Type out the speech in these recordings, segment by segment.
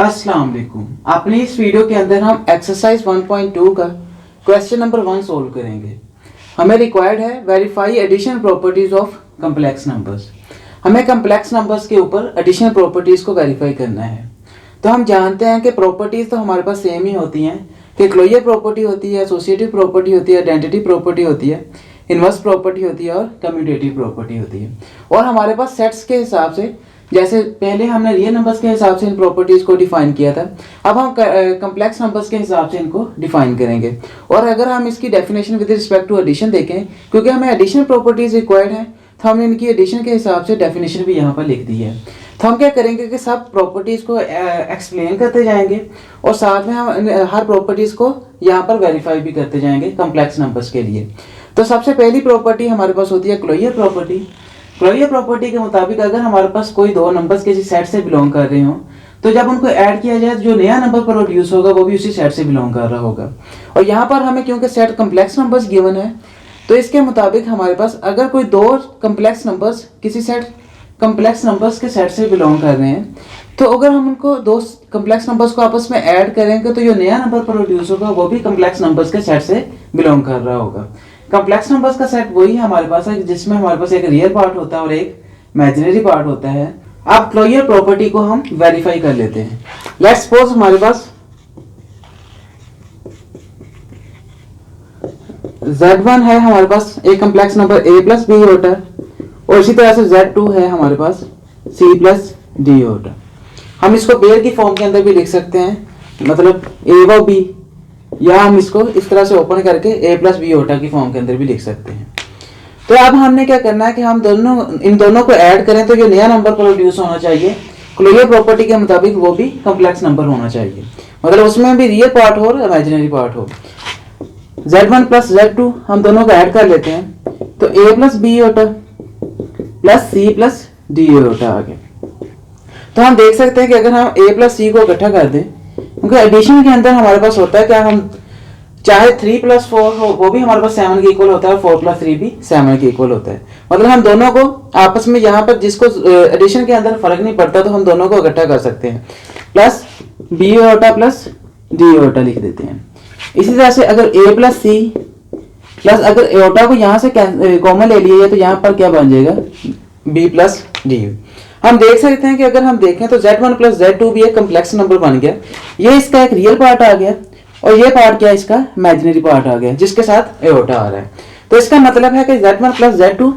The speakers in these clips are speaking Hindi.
अस्सलाम वालेकुम। अपनी इस वीडियो के अंदर हम एक्सरसाइज 1.2 का क्वेश्चन नंबर 1 सोल्व करेंगे। हमें रिक्वायर्ड है verify addition properties of complex numbers. हमें कम्प्लेक्स नंबर्स के ऊपर एडिशन प्रॉपर्टीज को वेरीफाई करना है। तो हम जानते हैं कि प्रॉपर्टीज तो हमारे पास सेम ही होती हैं कि क्लोजर प्रॉपर्टी होती है, एसोसिएटिव प्रॉपर्टी होती है, आइडेंटिटी प्रॉपर्टी होती है, इन्वर्स प्रॉपर्टी होती है और कम्यूटेटिव प्रॉपर्टी होती है। और हमारे पास सेट्स के हिसाब से, जैसे पहले हमने रियल नंबर्स के हिसाब से इन प्रॉपर्टीज को डिफाइन किया था, अब हम कम्प्लेक्स नंबर्स के हिसाब से इनको डिफाइन करेंगे। और अगर हम इसकी definition with respect to addition देखें, क्योंकि हमें एडिशन प्रॉपर्टीज रिक्वायर्ड है, तो हमने इनकी एडिशन के हिसाब से डेफिनेशन भी यहाँ पर लिख दी है। तो हम क्या करेंगे कि सब प्रॉपर्टीज को एक्सप्लेन करते जाएंगे और साथ में हम हर प्रॉपर्टीज को यहाँ पर वेरीफाई भी करते जाएंगे कम्प्लेक्स नंबर्स के लिए। तो सबसे पहली प्रॉपर्टी हमारे पास होती है क्लोजर प्रॉपर्टी। क्लोजर प्रॉपर्टी के मुताबिक अगर हमारे पास कोई दो नंबर्स किसी सेट से बिलोंग कर रहे हो, तो जब उनको ऐड किया जाए जो नया नंबर प्रोड्यूस होगा वो भी उसी सेट से बिलोंग कर रहा होगा। और यहाँ पर हमें क्योंकि सेट कम्प्लेक्स नंबर्स गिवन है, तो इसके मुताबिक हमारे पास अगर कोई दो कम्प्लेक्स नंबर्स किसी सेट कम्प्लेक्स नंबर्स के सेट से बिलोंग कर रहे हैं, तो अगर हम उनको दो कम्प्लेक्स नंबर्स को आपस में ऐड करेंगे तो जो नया नंबर प्रोड्यूस होगा वो भी कम्प्लेक्स नंबर्स के सेट से बिलोंग कर रहा होगा। कम्प्लेक्स नंबर्स का सेट वही हमारे पास है जिसमें हमारे पास एक रियल पार्ट होता है और एक इमेजिनरी पार्ट होता है। अब क्लोजर प्रॉपर्टी को हम वेरीफाई कर लेते हैं। लेट्स सपोज हमारे पास Z1 है, हमारे पास एक complex number a plus B होता है, और इसी तरह से Z2 है हमारे पास c प्लस डी होता है। हम इसको पेयर की फॉर्म के अंदर भी लिख सकते हैं, मतलब a व b, या हम इसको इस तरह से ओपन करके a प्लस बी होटा की फॉर्म के अंदर भी लिख सकते हैं। तो अब हमने क्या करना है कि हम इन दोनों को ऐड करें तो जो नया नंबर प्रोड्यूस होना चाहिए क्लोजर प्रॉपर्टी के मुताबिक वो भी कम्प्लेक्स नंबर होना चाहिए, मतलब उसमें भी रियल पार्ट हो और इमेजिनरी पार्ट हो। Z1 प्लस Z2 हम दोनों को ऐड कर लेते हैं, तो a plus b iota plus c plus d iota आ गया। तो हम देख सकते हैं कि अगर हम a प्लस c को इकट्ठा कर दें, क्योंकि एडिशन के अंदर हमारे पास होता है क्या, हम चाहे 3 प्लस 4 हो वो भी हमारे पास 7 के इक्वल होता है और 4 प्लस 3 भी 7 के इक्वल होता है। मतलब हम दोनों को आपस में यहाँ पर जिसको एडिशन के अंदर फर्क नहीं पड़ता तो हम दोनों को इकट्ठा कर सकते हैं, प्लस बी ओटा प्लस डी ओटा लिख देते हैं। इसी तरह से अगर a प्लस सी प्लस, अगर एटा को यहाँ से कॉमन ले लिए तो यहाँ पर क्या बन जाएगा, b प्लस डी। हम देख सकते हैं कि अगर हम देखें तो Z1 प्लस Z2 भी एक कम्प्लेक्स नंबर बन गया। ये इसका एक रियल पार्ट आ गया और ये पार्ट क्या है, इसका इमेजिनरी पार्ट आ गया जिसके साथ एटा आ रहा है। तो इसका मतलब है कि Z1 प्लस Z2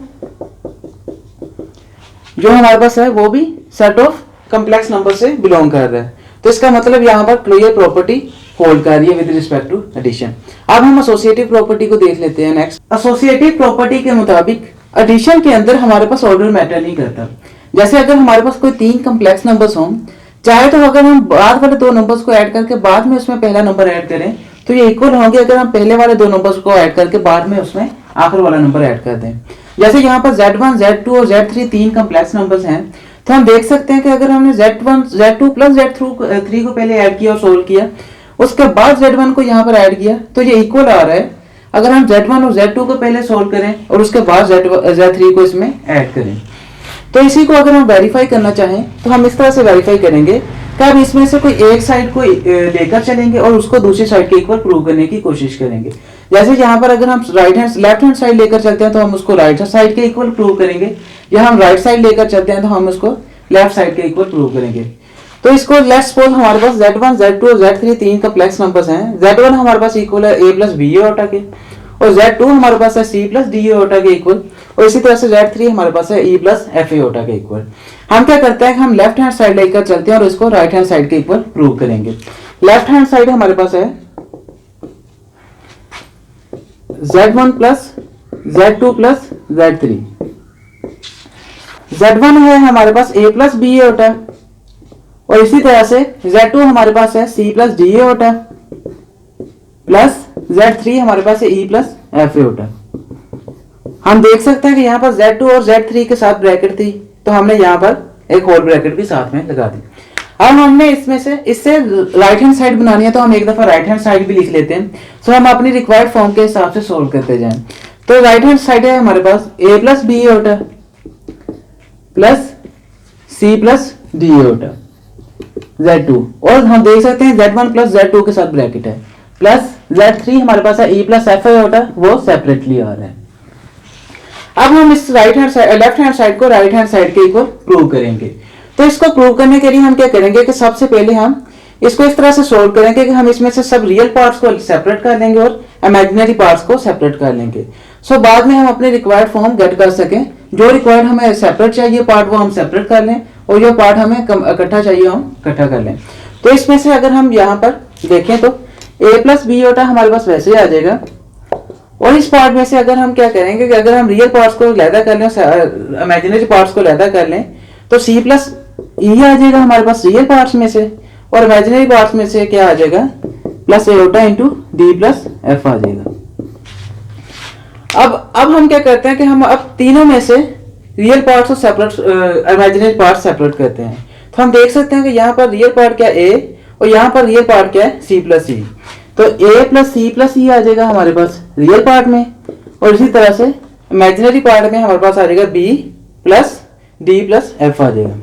जो हमारे पास है वो भी सेट ऑफ कम्प्लेक्स नंबर से बिलोंग कर रहा है। तो इसका मतलब यहाँ पर क्लोजर प्रॉपर्टी होल्ड कर रही है विद रिस्पेक्ट टू एडिशन। अब हम एसोसिएटिव प्रॉपर्टी को देख लेते हैं। नेक्स्ट, एसोसिएटिव प्रॉपर्टी के मुताबिक एडिशन के अंदर हमारे पास ऑर्डर मैटर नहीं करता। जैसे अगर हमारे पास कोई 3 कम्प्लेक्स नंबर्स हों, चाहे तो अगर हम बाद वाले 2 नंबर्स को ऐड करके बाद में उसमें पहला नंबर ऐड करें तो ये इक्वल होंगे अगर हम पहले वाले 2 नंबर्स को ऐड करके बाद में उसमें आखिर वाला नंबर ऐड कर दें। जैसे यहाँ पर Z1, Z2 और Z3 3 कम्प्लेक्स नंबर्स हैं, तो हम देख सकते हैं कि अगर हमने Z1, Z2 प्लस Z3 को पहले ऐड किया और सोल्व किया, उसके बाद Z1 को यहाँ पर ऐड किया तो ये इक्वल आ रहा है अगर हम Z1 और Z2 को पहले सोल्व करें और उसके बाद Z3 को इसमें ऐड करें। तो इसी को अगर हम वेरीफाई करना चाहें तो हम इस तरह से वेरीफाई करेंगे कि अब इसमें से कोई एक साइड को लेकर चलेंगे और उसको दूसरी साइड के इक्वल प्रूव करने की कोशिश करेंगे। जैसे यहाँ पर अगर हम लेफ्ट हैंड साइड लेकर चलते हैं तो हम उसको राइट साइड के इक्वल प्रूव करेंगे, या हम राइट साइड लेकर चलते हैं तो हम उसको लेफ्ट साइड के इक्वल प्रूव करेंगे। तो इसको लेट्स सपोज हमारे पास Z1, Z2 और Z3 3 कम्प्लेक्स नंबर्स हैं। Z1 हमारे पास इक्वल है a प्लस बी ओटा के, और Z2 हमारे पास है c प्लस डी ओटा के इक्वल, और इसी तरह से Z3 हमारे पास है e प्लस एफ ओटा के इक्वल। हम क्या करते हैं कि हम लेफ्ट हैंड साइड लेकर चलते हैं और इसको राइट हैंड साइड के इक्वल प्रूव करेंगे। लेफ्ट हैंड साइड हमारे पास है Z1 plus Z2 plus Z3। Z1 है हमारे पास a प्लस बी ओटा, और इसी तरह से Z2 हमारे पास है c प्लस डी ओटा प्लस Z3 हमारे पास है e प्लस एफ ओटा। हम देख सकते हैं कि यहाँ पर Z2 और Z3 के साथ ब्रैकेट थी, तो हमने यहाँ पर एक होल ब्रैकेट भी साथ में लगा दी। अब हमने इसमें से इससे राइट हैंड साइड बनानी है तो हम एक दफा राइट हैंड साइड भी लिख लेते हैं, तो हम अपनी रिक्वायर्ड फॉर्म के हिसाब से सोल्व करते जाएं। तो राइट हैंड साइड है हमारे पास a प्लस बी ओटा प्लस c प्लस डी ओटा Z2 और हम देख सकते हैं Z1 प्लस Z2 के साथ ब्रैकेट है, प्लस Z3 हमारे पास है E प्लस एफ आयोटा, वो सेपरेटली आ रहा है। अब हम इस लेफ्ट हैंड साइड को राइट हैंड साइड के इक्वल प्रूव करेंगे। तो इसको प्रूव करने के लिए हम क्या करेंगे कि सबसे पहले हम इसको इस तरह से सोल्व करेंगे कि हम इसमें से सब रियल पार्ट्स को सेपरेट कर लेंगे और इमेजिनरी पार्ट्स को सेपरेट कर लेंगे। सो बाद में हम अपने रिक्वायर्ड फॉर्म गेट कर सकें, जो रिक्वायर्ड हमें सेपरेट चाहिए पार्ट वो हम सेपरेट कर लें और जो पार्ट हमें इकट्ठा चाहिए हम इकट्ठा कर लें। तो इसमें से अगर हम यहाँ पर देखें तो a प्लस बी ओटा हमारे पास वैसे ही आ जाएगा, और इस पार्ट में से अगर हम क्या करेंगे कि अगर हम रियल पार्ट्स को लैदा कर लें, इमेजिनरी पार्ट्स को लैदा कर लें, तो c प्लस ई आ जाएगा हमारे पास रियल पार्ट्स में से, और इमेजिनरी पार्ट्स में से क्या आ जाएगा plus iota into d plus f आ जाएगा। अब हम क्या करते हैं कि हम अब तीनों में से रियल पार्ट्स और सेपरेट इमेजिनरी पार्ट्स सेपरेट करते हैं। तो हम देख सकते हैं कि यहाँ पर रियल पार्ट क्या है a और यहाँ पर रियल पार्ट क्या है c प्लस ई। तो a प्लस c प्लस ई आ जाएगा हमारे पास रियल पार्ट में, और इसी तरह से इमेजिनरी पार्ट में हमारे पास आ जाएगा b plus d plus f आ जाएगा।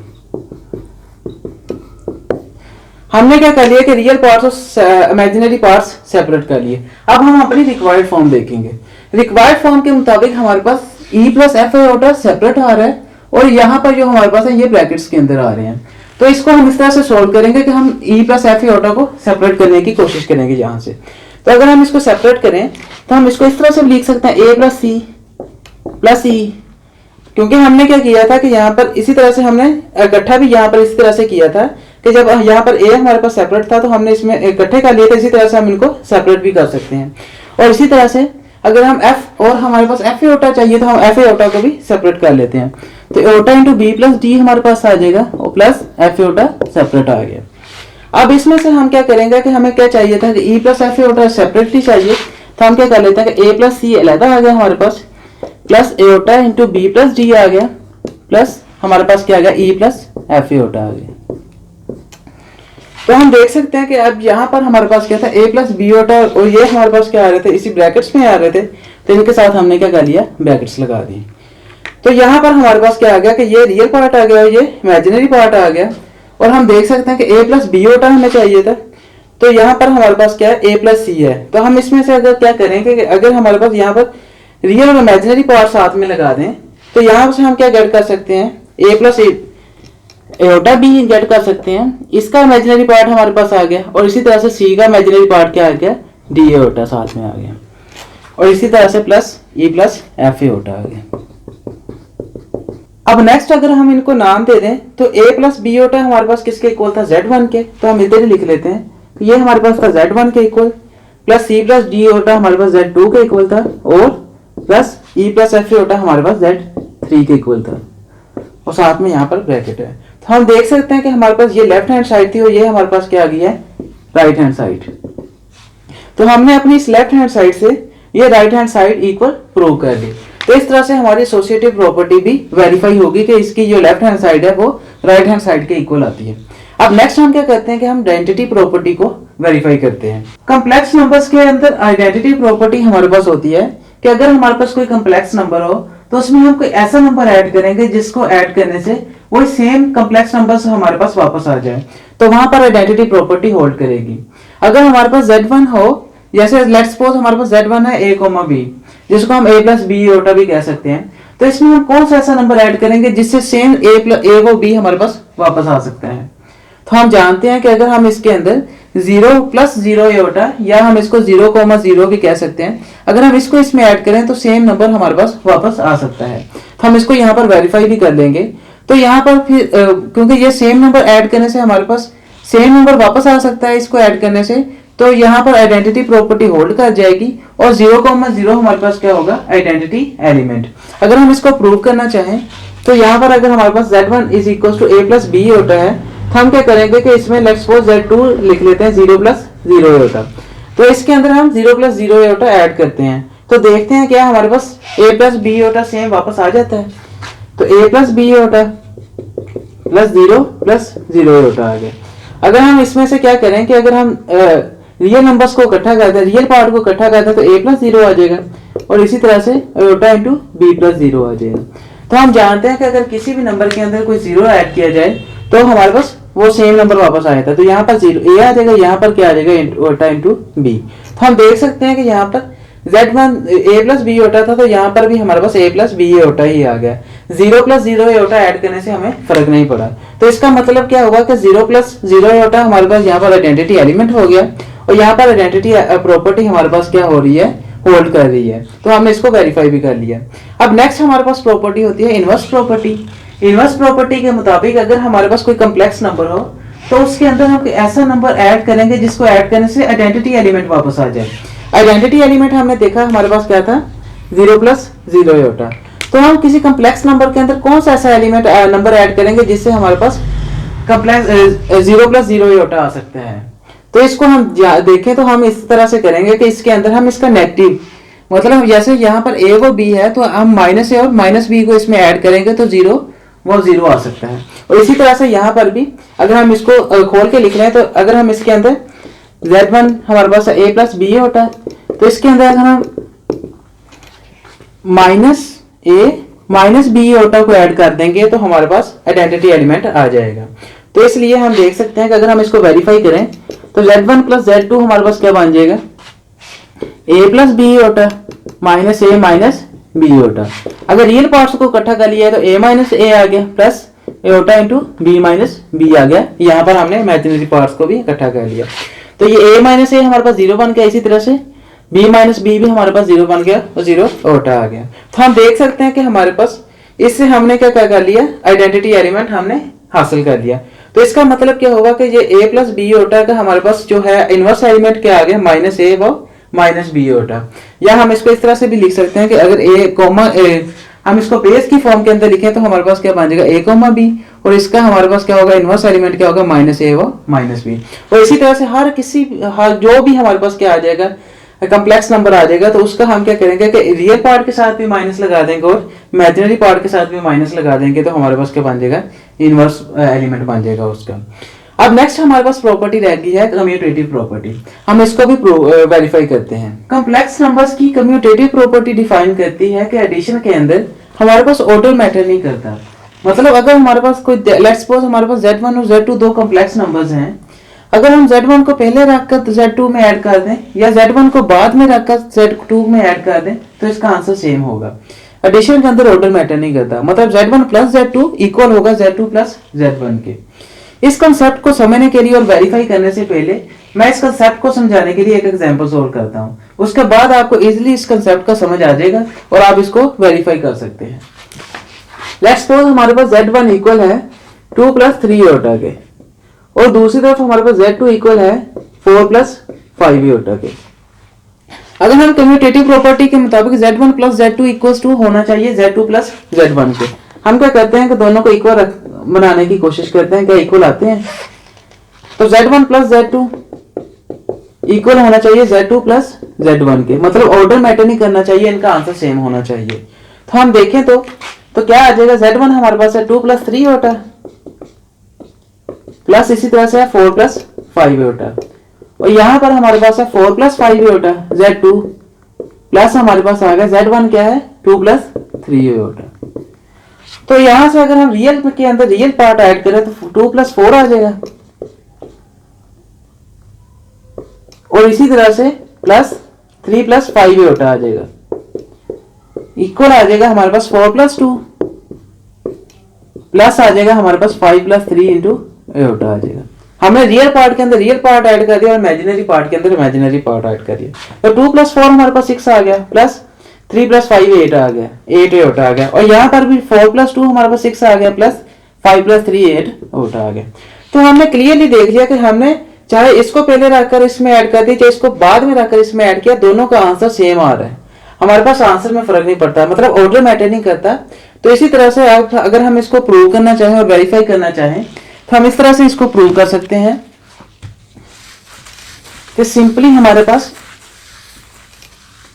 हमने क्या कर लिया कि रियल पार्ट्स और इमेजिनरी पार्ट्स सेपरेट कर लिए। अब हम अपनी रिक्वायर्ड फॉर्म देखेंगे। रिक्वायर्ड फॉर्म के मुताबिक हमारे पास e plus F iota separate आ रहा है, और यहाँ पर जो हमारे पास है ये ब्रैकेट्स के अंदर आ रहे हैं। तो इसको हम इस तरह से सोल्व करेंगे कि हम e प्लस एफ आयोटा को सेपरेट करने की कोशिश करेंगे यहाँ से। तो अगर हम इसको सेपरेट करें तो हम इसको इस तरह से लिख सकते हैं a प्लस सी प्लस ई, क्योंकि हमने क्या किया था कि यहाँ पर इसी तरह से हमने इकट्ठा भी यहाँ पर इसी तरह से किया था कि जब यहाँ पर a हमारे पास सेपरेट था तो हमने इसमें इकट्ठे कर लिए थे, इसी तरह से हम इनको सेपरेट भी कर सकते हैं। और इसी तरह से अगर हम f और हमारे पास एफ आयोटा चाहिए तो हम एफ आयोटा को भी सेपरेट कर लेते हैं। तो iota into B plus D हमारे पास आ जाएगा और प्लस एफ आयोटा सेपरेट आ गया। अब इसमें से हम क्या करेंगे कि हमें क्या चाहिए था कि e plus F iota separately चाहिए, तो हम क्या कर लेते हैं कि a प्लस सी अलग आ गया हमारे पास, plus iota into B plus d आ गया, प्लस हमारे पास क्या आ गया e प्लस एफ आयोटा आ गया। तो हम देख सकते हैं कि अब यहाँ पर हमारे पास क्या था a प्लस बी ओटा, और ये हमारे पास क्या आ रहे थे इसी ब्रैकेट्स में आ रहे थे, तो इनके साथ हमने क्या कर लिया ब्रैकेट्स लगा दिए। तो यहाँ पर हमारे पास क्या आ गया कि ये रियल पार्ट आ गया और ये इमेजिनरी पार्ट आ गया, और हम देख सकते हैं कि a प्लस बी ओटा हमें चाहिए था, तो यहाँ पर हमारे पास क्या है a प्लस सी है। तो हम इसमें से अगर क्या करेंगे कि अगर हमारे पास यहाँ पर रियल और इमेजिनरी पार्ट साथ में लगा दें तो यहाँ से हम क्या गेट कर सकते हैं a प्लस एओटा भी गेट कर सकते हैं, इसका इमेजिनरी पार्ट हमारे पास आ गया, और इसी तरह से सी का इमेजिनरी पार्ट क्या आ गया डी एओटा साथ में आ गया, और इसी तरह से plus e plus f iota आ गया। अब नेक्स्ट अगर हम इनको नाम दे दें तो a प्लस बी ओटा हमारे पास किसके इक्वल था Z1 के, तो हम इधर ही लिख लेते हैं तो ये हमारे पास था Z1 के equal, plus C plus D ओटा हमारे पास Z2 के इक्वल था, और प्लस E प्लस एफ ओटा हमारे पास Z3 के इक्वल था, और साथ में यहाँ पर ब्रैकेट है। तो हम देख सकते हैं कि हमारे पास ये लेफ्ट हैंड साइड थी और ये हमारे पास क्या आ गई है राइट हैंड साइड। तो हमने अपनी इस लेफ्ट हैंड साइड से ये right hand side equal prove कर ली। तो इस तरह से हमारी एसोसिएटिव प्रॉपर्टी भी वेरीफाई होगी कि इसकी जो लेफ्ट हैंड साइड है वो राइट हैंड साइड के इक्वल आती है। अब नेक्स्ट हम क्या करते हैं कि हम आइडेंटिटी प्रॉपर्टी को वेरीफाई करते हैं। कॉम्प्लेक्स नंबर्स के अंदर आइडेंटिटी प्रॉपर्टी हमारे पास होती है कि अगर हमारे पास कोई कॉम्प्लेक्स नंबर हो तो उसमें हम कोई ऐसा नंबर ऐड करेंगे जिसको ऐड करने से वही सेम कॉम्प्लेक्स नंबर्स हमारे पास वापस आ जाए, तो वहां पर आइडेंटिटी प्रॉपर्टी होल्ड करेगी। अगर हमारे पास Z1 हो, जैसे लेट्स सपोज हमारे पास Z1 है a, b, जिसको हम a प्लस बी ओटा भी कह सकते हैं, तो इसमें हम कौन सा ऐसा नंबर ऐड करेंगे जिससे सेम a व b हमारे पास वापस आ सकता है। तो हम जानते हैं कि अगर हम इसके अंदर 0 प्लस 0 एओटा, या हम इसको 0,0 भी कह सकते हैं, अगर हम इसको इसमें ऐड करें तो सेम नंबर हमारे पास वापस आ सकता है। तो हम इसको यहाँ पर वेरीफाई भी कर लेंगे। तो यहाँ पर फिर क्योंकि ये सेम नंबर ऐड करने से हमारे पास सेम नंबर वापस आ सकता है इसको ऐड करने से, तो यहाँ पर आइडेंटिटी प्रॉपर्टी होल्ड कर जाएगी, और 0,0 हमारे पास क्या होगा आइडेंटिटी एलिमेंट। अगर हम इसको प्रूव करना चाहें तो यहाँ पर अगर हमारे पास Z1 is equal to a plus B होता है, तो हम क्या करेंगे कि इसमें लेट्स सपोज Z2 लिख लेते हैं 0 प्लस 0 होता, तो इसके अंदर हम 0 प्लस 0 होता ऐड करते हैं, तो देखते हैं क्या हमारे पास a प्लस बी होता सेम वापस आ जाता है। तो a प्लस बी होता प्लस 0 प्लस 0 होता आ गया। अगर हम इसमें से क्या करें कि अगर हम रियल नंबर्स को इकट्ठा करते हैं, रियल पार्ट को इकट्ठा करते हैं, तो a प्लस 0 आ जाएगा, और इसी तरह से एओटा इंटू बी प्लस 0 आ जाएगा। तो हम जानते हैं कि अगर किसी भी नंबर के अंदर कोई 0 ऐड किया जाए तो हमारे पास वो सेम नंबर वापस आया था, तो यहाँ पर जीरो ए आ जाएगा, यहाँ पर क्या आ जाएगा ओटा इंटू बी। तो हम देख सकते हैं कि यहाँ पर Z1 a प्लस बी ओटा था, तो यहाँ पर भी हमारे पास a प्लस बी ओटा ही आ गया। 0 प्लस 0 ओटा ऐड करने से हमें फर्क नहीं पड़ा। तो इसका मतलब क्या होगा कि 0 प्लस 0 ओटा हमारे पास यहाँ पर आइडेंटिटी एलिमेंट हो गया, और यहाँ पर आइडेंटिटी प्रॉपर्टी हमारे पास क्या हो रही है, होल्ड कर रही है। तो हमने इसको वेरीफाई भी कर लिया। अब नेक्स्ट हमारे पास प्रॉपर्टी होती है इनवर्स प्रॉपर्टी। इनवर्स प्रॉपर्टी के मुताबिक अगर हमारे पास कोई कम्प्लेक्स नंबर हो तो उसके अंदर हम ऐसा नंबर ऐड करेंगे जिसको ऐड करने से आइडेंटिटी एलिमेंट वापस आ जाए। आइडेंटिटी एलिमेंट हमने देखा हमारे पास क्या था, 0 प्लस 0 होता। तो हम किसी कम्प्लेक्स नंबर के अंदर कौन सा ऐसा एलिमेंट नंबर ऐड करेंगे जिससे हमारे पास कम्प्लेक्स 0 प्लस 0 होता आ सकता है। तो इसको हम देखें तो हम इस तरह से करेंगे कि इसके अंदर हम इसका नेगेटिव, मतलब जैसे यहाँ पर ए व बी है तो हम माइनस ए और माइनस बी को इसमें ऐड करेंगे तो 0 वो 0 आ सकता है। और इसी तरह से यहाँ पर भी अगर हम इसको खोल के लिख रहे हैं तो अगर हम इसके अंदर Z1 हमारे पास a प्लस बी होता है, तो इसके अंदर अगर हम माइनस ए माइनस बी ओटा को ऐड कर देंगे तो हमारे पास आइडेंटिटी एलिमेंट आ जाएगा। तो इसलिए हम देख सकते हैं कि अगर हम इसको वेरीफाई करें तो Z1 प्लस Z2 हमारे पास क्या बन जाएगा, a प्लस बी ओटा माइनस ए माइनस बी ओटा। अगर रियल पार्ट्स को इकट्ठा कर लिया है तो a माइनस ए आ गया प्लस ए ओटा इंटू बी माइनस बी आ गया। यहाँ पर हमने इमेजिनरी पार्ट्स को भी इकट्ठा कर लिया, तो ये a माइनस ए हमारे पास 0 बन गया। इसी तरह से b माइनस बी भी हमारे पास 0 बन गया और 0 ओटा आ गया। तो हम देख सकते हैं कि हमारे पास इससे हमने क्या क्या कर लिया, आइडेंटिटी एलिमेंट हमने हासिल कर लिया। तो इसका मतलब क्या होगा कि ये a प्लस बी ओटा का हमारे पास जो है इनवर्स एलिमेंट क्या आ गया, माइनस ए व माइनस बी ओटा। या हम इसको इस तरह से भी लिख सकते हैं कि अगर a कॉमा हम इसको बेस की फॉर्म के अंदर लिखें तो हमारे पास क्या बन जाएगा, a कॉमा बी, और इसका हमारे पास क्या होगा, इनवर्स एलिमेंट क्या होगा, माइनस ए व माइनस बी। और इसी तरह से हर जो भी हमारे पास क्या आ जाएगा, कम्प्लेक्स नंबर आ जाएगा, तो उसका हम क्या करेंगे कि रियल पार्ट के साथ भी माइनस लगा देंगे और इमेजिनरी पार्ट के साथ भी माइनस लगा देंगे, तो हमारे पास क्या बन जाएगा, इनवर्स एलिमेंट बन जाएगा उसका। अब नेक्स्ट हमारे पास प्रॉपर्टी रह गई है कम्यूटेटिव प्रॉपर्टी। हम इसको भी वेरीफाई करते हैं। कम्प्लेक्स नंबर्स की कम्यूटेटिव प्रॉपर्टी डिफाइन करती है कि एडिशन के अंदर हमारे पास ऑर्डर मैटर नहीं करता। मतलब अगर हमारे पास कोई लेट्स सपोज हमारे पास Z1 और Z2 दो कम्प्लेक्स नंबर्स हैं, अगर हम Z1 को पहले रखकर Z2 में ऐड कर दें या Z1 को बाद में रखकर Z2 में ऐड कर दें तो इसका आंसर सेम होगा। एडिशन के अंदर ऑर्डर मैटर नहीं करता, मतलब Z1 प्लस Z2 इक्वल होगा Z2 प्लस Z1 के। इस कंसेप्ट को समझने के लिए और वेरीफाई करने से पहले मैं इस कंसेप्ट को समझाने के लिए एक एग्जांपल सॉल्व करता हूं, उसके बाद आपको इजीली इस कंसेप्ट का समझ आ जाएगा और आप इसको वेरीफाई कर सकते हैं। लेट्स सपोज हमारे पास Z1 इक्वल है 2 प्लस 3 ओटा के, और दूसरी तरफ हमारे पास Z2 इक्वल है 4 प्लस 5 ओटा के। अगर हम कम्यूटेटिव प्रॉपर्टी के मुताबिक Z1 plus Z2 equals to होना चाहिए Z2 प्लस Z1 के, हम क्या करते हैं कि दोनों को इक्वल बनाने की कोशिश करते हैं, क्या इक्वल आते हैं। तो Z1 प्लस Z2 इक्वल होना चाहिए Z2 प्लस Z1 के, मतलब ऑर्डर मैटर नहीं करना चाहिए, इनका आंसर सेम होना चाहिए। तो हम देखें तो क्या आ जाएगा, Z1 हमारे पास है 2 प्लस 3 होता प्लस इसी तरह से 4 प्लस 5 होता, और यहाँ पर हमारे पास है 4 प्लस 5 होता Z2 प्लस हमारे पास आ गया Z1 क्या है 2 प्लस 3 होता। तो यहां से अगर हम रियल के अंदर रियल पार्ट ऐड करें तो 2 प्लस 4 आ जाएगा, और इसी तरह से प्लस 3 प्लस 5 होता आ जाएगा, इक्वल आ जाएगा हमारे पास 4 प्लस 2 प्लस आ जाएगा हमारे पास 5 प्लस 3 इंटू होता आ जाएगा। हमने रियल पार्ट के अंदर रियल पार्ट ऐड कर दिया और इमेजिनरी पार्ट के अंदर इमेजिनरी पार्ट ऐड कर दिया, तो 2 प्लस 4 हमारे पास 6 आ गया, प्लस 3 प्लस 5 8 आ गया, 8 होता आ गया, और यहाँ पर भी 4 प्लस 2 हमारे पास 6 आ गया, प्लस 5 प्लस 3 8 होता आ गया। तो हमने क्लियरली देख लिया कि हमने चाहे इसको पहले रखकर इसमें ऐड कर दिया चाहे इसको बाद में रखकर इसमें ऐड किया, दोनों का आंसर सेम आ रहा है, हमारे पास आंसर में फर्क नहीं पड़ता, मतलब ऑर्डर मैटर नहीं करता। तो इसी तरह से आप अगर हम इसको प्रूव करना चाहें और वेरीफाई करना चाहें तो हम इस तरह से इसको प्रूव कर सकते हैं कि सिंपली हमारे पास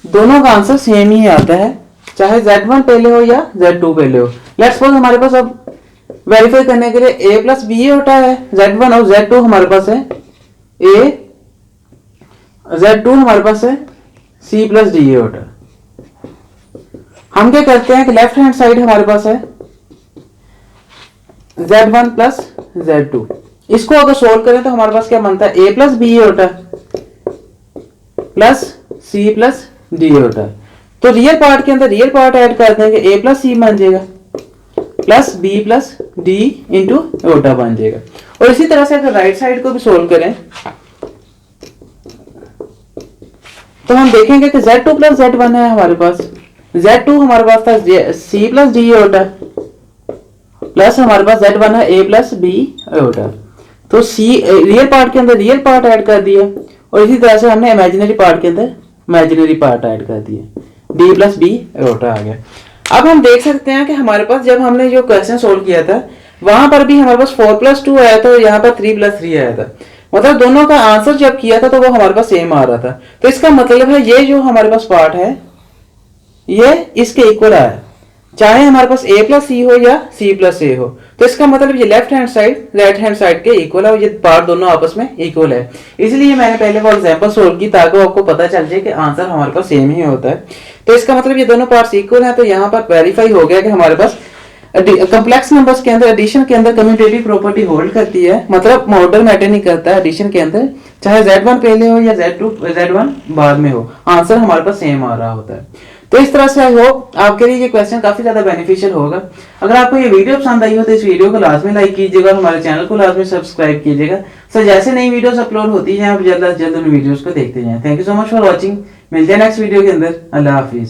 दोनों का आंसर सेम ही आता है, चाहे Z1 पहले हो या Z2 पहले हो। लेट्स सपोज हमारे पास अब वेरीफाई करने के लिए a प्लस बी होता है Z1 और Z2 हमारे पास है a, Z2 हमारे पास है c प्लस डी होता है। हम क्या करते हैं कि लेफ्ट हैंड साइड हमारे पास है Z1 प्लस Z2 इसको अगर सोल्व करें तो हमारे पास क्या बनता है, ए प्लस बी होता प्लस सी प्लस डी होता है। तो रियल पार्ट के अंदर रियल पार्ट ऐड कर देंगे, ए प्लस सी बन जाएगा plus B plus D into iota बन जाएगा। और इसी तरह से अगर राइट साइड को भी सोल्व करें तो हम देखेंगे कि Z2 प्लस Z1 है हमारे पास। Z2 हमारे पास था C प्लस डी ओटा प्लस हमारे पास Z1 है A प्लस बी ओटा। तो C रियल पार्ट के अंदर रियल पार्ट ऐड कर दिया और इसी तरह से हमने इमेजिनरी पार्ट के अंदर इमेजिनरी पार्ट ऐड कर दिया, D प्लस बी ओटा आ गया। अब हम देख सकते हैं कि हमारे पास जब हमने जो क्वेश्चन सोल्व किया था वहां पर भी हमारे पास 4 प्लस 2 आया था और यहाँ पर 3 प्लस 3 आया था। मतलब दोनों का आंसर जब किया था तो वो हमारे पास सेम आ रहा था। तो इसका मतलब है ये जो हमारे पास पार्ट है ये इसके इक्वल आया, चाहे हमारे पास a प्लस सी हो या c प्लस a हो। तो इसका मतलब ये left hand side right hand side के इक्वल है और ये पार्ट दोनों आपस में इक्वल है। इसलिए मैंने पहले वो एग्जांपल सोल्व की ताकि आपको पता चल जाए कि आंसर हमारे पास सेम ही होता है। तो इसका मतलब ये दोनों पार्ट्स इक्वल हैं। तो यहाँ पर वेरीफाई हो गया कि हमारे पास कॉम्प्लेक्स नंबर्स के अंदर एडिशन के अंदर कम्यूटेटिव प्रॉपर्टी होल्ड करती है, मतलब मॉडल मैटर नहीं करता है एडिशन के अंदर, चाहे Z1 पहले हो या Z1 बाद में हो, आंसर हमारे पास सेम आ रहा होता है। तो इस तरह से आई होप आपके लिए ये क्वेश्चन काफी ज्यादा बेनिफिशियल होगा। अगर आपको ये वीडियो पसंद आई हो तो इस वीडियो को लाजमी लाइक कीजिएगा और हमारे चैनल को लाजमी सब्सक्राइब कीजिएगा। सो जैसे नई वीडियोस अपलोड होती हैं आप जल्द से जल्द उन वीडियोस को देखते जाएं। Thank you so much for watching. मिलते हैं नेक्स्ट वीडियो के अंदर। अल्लाह हाफिज।